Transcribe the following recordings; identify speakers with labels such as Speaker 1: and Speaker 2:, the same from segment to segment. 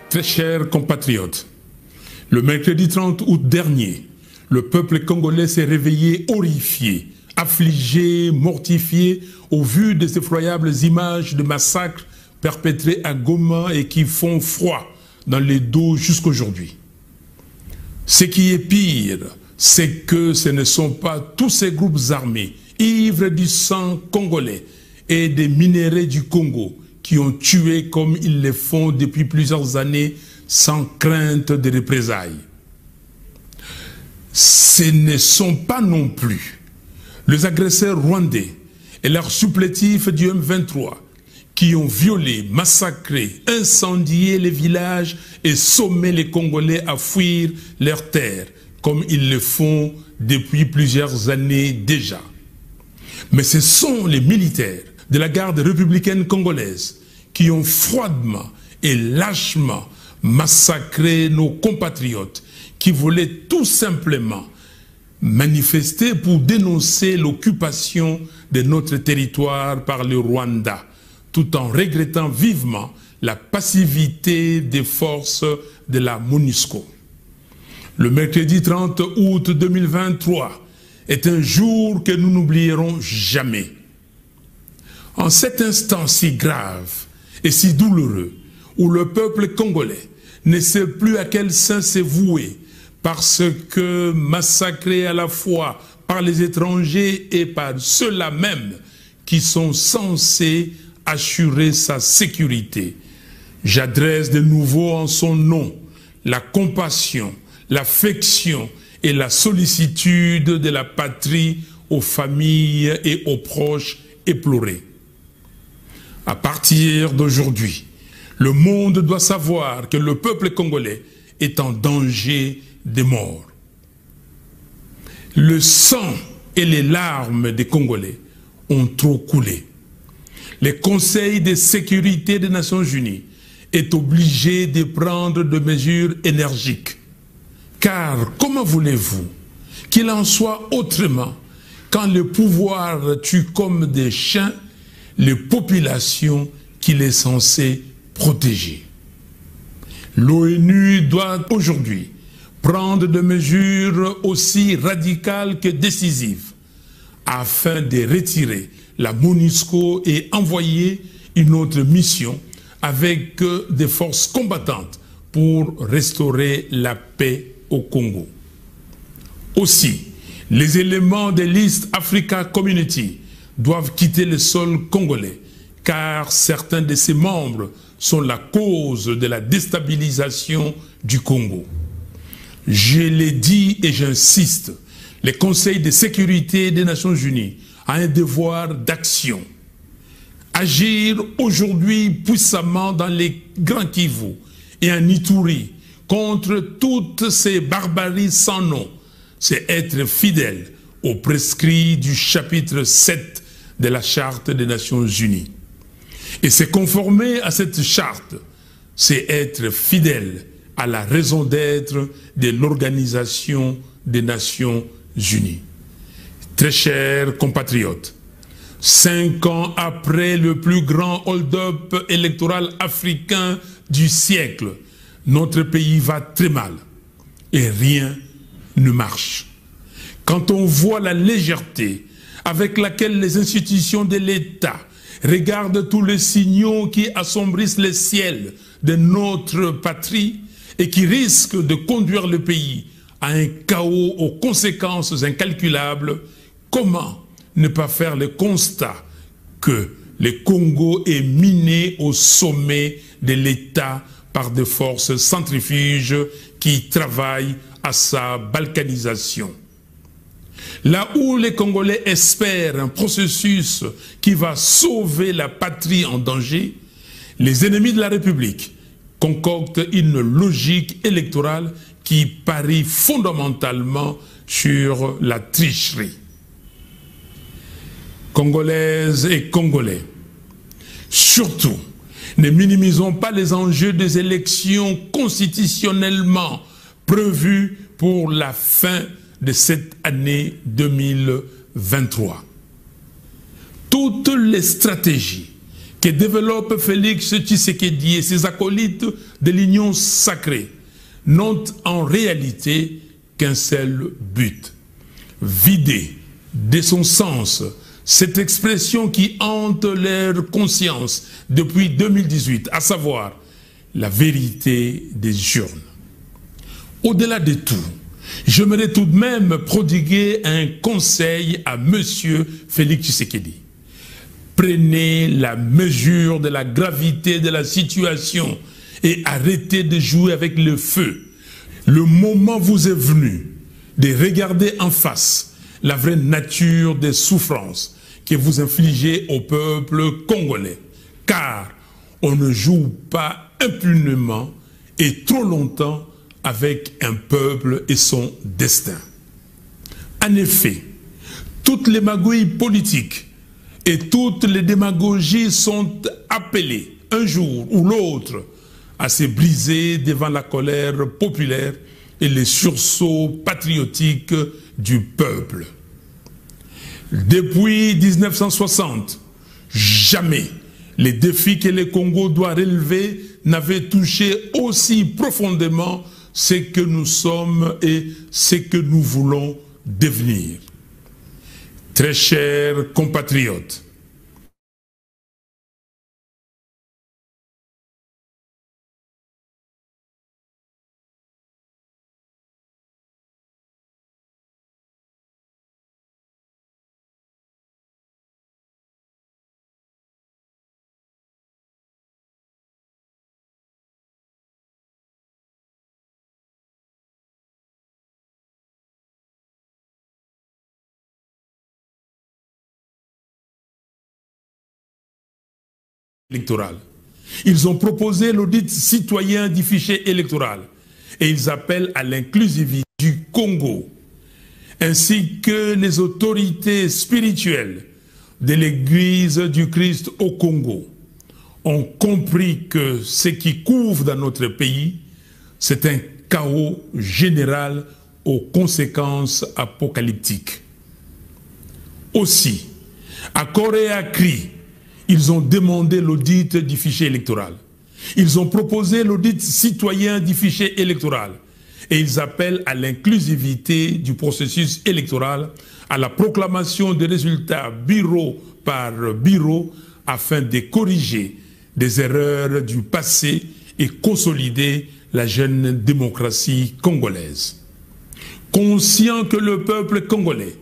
Speaker 1: Très chers compatriotes, le mercredi 30 août dernier, le peuple congolais s'est réveillé horrifié, affligé, mortifié au vu des effroyables images de massacres perpétrés à Goma et qui font froid dans les dos jusqu'aujourd'hui. Ce qui est pire, c'est que ce ne sont pas tous ces groupes armés, ivres du sang congolais et des minéraux du Congo, qui ont tué comme ils le font depuis plusieurs années sans crainte de représailles. Ce ne sont pas non plus les agresseurs rwandais et leurs supplétifs du M23 qui ont violé, massacré, incendié les villages et sommé les Congolais à fuir leurs terres, comme ils le font depuis plusieurs années déjà. Mais ce sont les militaires de la garde républicaine congolaise qui ont froidement et lâchement massacré nos compatriotes qui voulaient tout simplement manifester pour dénoncer l'occupation de notre territoire par le Rwanda, tout en regrettant vivement la passivité des forces de la MONUSCO. Le mercredi 30 août 2023 est un jour que nous n'oublierons jamais. En cet instant si grave et si douloureux, où le peuple congolais ne sait plus à quel saint se vouer, parce que massacré à la fois par les étrangers et par ceux-là même qui sont censés assurer sa sécurité, j'adresse de nouveau en son nom la compassion, l'affection et la sollicitude de la patrie aux familles et aux proches éplorés. À partir d'aujourd'hui, le monde doit savoir que le peuple congolais est en danger de mort. Le sang et les larmes des Congolais ont trop coulé. Le Conseil de sécurité des Nations Unies est obligé de prendre des mesures énergiques. Car comment voulez-vous qu'il en soit autrement quand le pouvoir tue comme des chiens les populations qu'il est censé protéger? L'ONU doit aujourd'hui prendre des mesures aussi radicales que décisives afin de retirer la MONUSCO et envoyer une autre mission avec des forces combattantes pour restaurer la paix au Congo. Aussi, les éléments de l'East Africa Community doivent quitter le sol congolais, car certains de ses membres sont la cause de la déstabilisation du Congo. Je l'ai dit et j'insiste, le Conseil de sécurité des Nations Unies a un devoir d'action. Agir aujourd'hui puissamment dans les Grands Kivu et en Ituri contre toutes ces barbaries sans nom, c'est être fidèle aux prescrits du chapitre 7 de la Charte des Nations Unies. Et se conformer à cette charte, c'est être fidèle à la raison d'être de l'Organisation des Nations Unies. Très chers compatriotes, 5 ans après le plus grand hold-up électoral africain du siècle, notre pays va très mal et rien ne marche. Quand on voit la légèreté avec laquelle les institutions de l'État regardent tous les signaux qui assombrissent le ciel de notre patrie et qui risquent de conduire le pays à un chaos aux conséquences incalculables, comment ne pas faire le constat que le Congo est miné au sommet de l'État par des forces centrifuges qui travaillent à sa balkanisation. Là où les Congolais espèrent un processus qui va sauver la patrie en danger, les ennemis de la République concoctent une logique électorale qui parie fondamentalement sur la tricherie. Congolaises et Congolais, surtout, ne minimisons pas les enjeux des élections constitutionnellement prévues pour la fin de cette année 2023. Toutes les stratégies que développe Félix Tshisekedi et ses acolytes de l'Union sacrée n'ont en réalité qu'un seul but: vider de son sens cette expression qui hante leur conscience depuis 2018, à savoir la vérité des urnes. Au-delà de tout, j'aimerais tout de même prodiguer un conseil à M. Félix Tshisekedi. Prenez la mesure de la gravité de la situation et arrêtez de jouer avec le feu. Le moment vous est venu de regarder en face la vraie nature des souffrances que vous infligez au peuple congolais. Car on ne joue pas impunément et trop longtemps avec un peuple et son destin. En effet, toutes les magouilles politiques et toutes les démagogies sont appelées un jour ou l'autre à se briser devant la colère populaire et les sursauts patriotiques du peuple. Depuis 1960, jamais les défis que le Congo doit relever n'avaient touché aussi profondément ce que nous sommes et ce que nous voulons devenir. Très chers compatriotes, électorale. Ils ont proposé l'audit citoyen du fichier électoral et ils appellent à l'inclusivité du Congo, ainsi que les autorités spirituelles de l'Église du Christ au Congo ont compris que ce qui couvre dans notre pays, c'est un chaos général aux conséquences apocalyptiques. Aussi, à corps et à cri, ils ont demandé l'audit du fichier électoral. Ils ont proposé l'audit citoyen du fichier électoral. Et ils appellent à l'inclusivité du processus électoral, à la proclamation des résultats bureau par bureau, afin de corriger des erreurs du passé et consolider la jeune démocratie congolaise. Conscient que le peuple congolais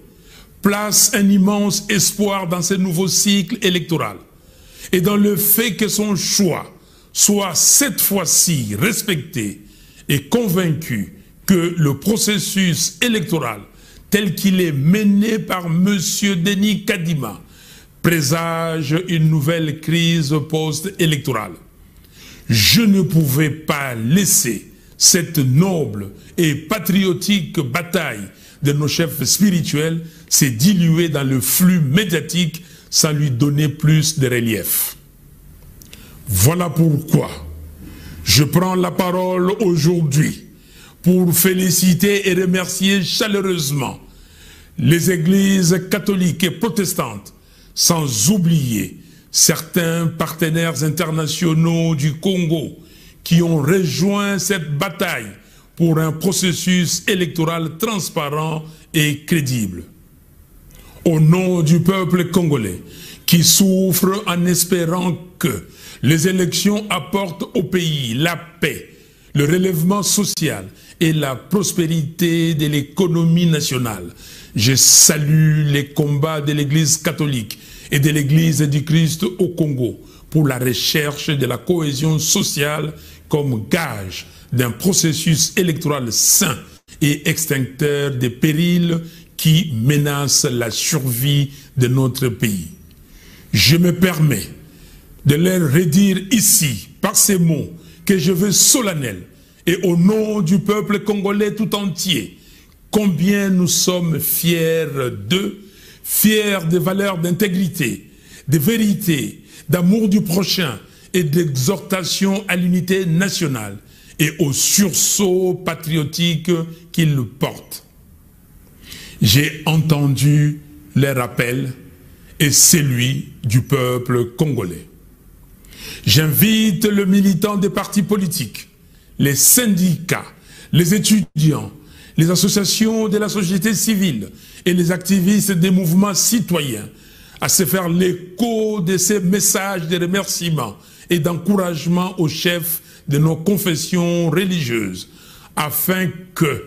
Speaker 1: place un immense espoir dans ce nouveau cycle électoral, et dans le fait que son choix soit cette fois-ci respecté et convaincu que le processus électoral tel qu'il est mené par M. Denis Kadima présage une nouvelle crise post-électorale. Je ne pouvais pas laisser cette noble et patriotique bataille de nos chefs spirituels se diluer dans le flux médiatique sans lui donner plus de relief. Voilà pourquoi je prends la parole aujourd'hui pour féliciter et remercier chaleureusement les églises catholiques et protestantes, sans oublier certains partenaires internationaux du Congo qui ont rejoint cette bataille pour un processus électoral transparent et crédible. Au nom du peuple congolais, qui souffre en espérant que les élections apportent au pays la paix, le relèvement social et la prospérité de l'économie nationale, je salue les combats de l'Église catholique et de l'Église du Christ au Congo pour la recherche de la cohésion sociale comme gage d'un processus électoral sain et extincteur des périls qui menacent la survie de notre pays. Je me permets de leur redire ici, par ces mots que je veux solennels, et au nom du peuple congolais tout entier, combien nous sommes fiers d'eux, fiers des valeurs d'intégrité, de vérité, d'amour du prochain et d'exhortation à l'unité nationale et au sursaut patriotique qu'ils portent. J'ai entendu leur appel et celui du peuple congolais. J'invite le militant des partis politiques, les syndicats, les étudiants, les associations de la société civile et les activistes des mouvements citoyens à se faire l'écho de ces messages de remerciement et d'encouragement aux chefs de nos confessions religieuses, afin que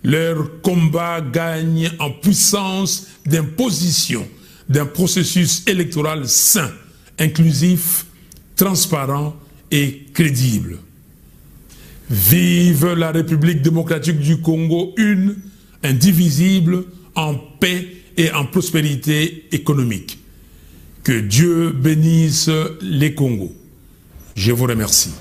Speaker 1: leur combat gagne en puissance d'imposition d'un processus électoral sain, inclusif, transparent et crédible. Vive la République démocratique du Congo, une, indivisible, en paix et en prospérité économique. Que Dieu bénisse les Congos. Je vous remercie.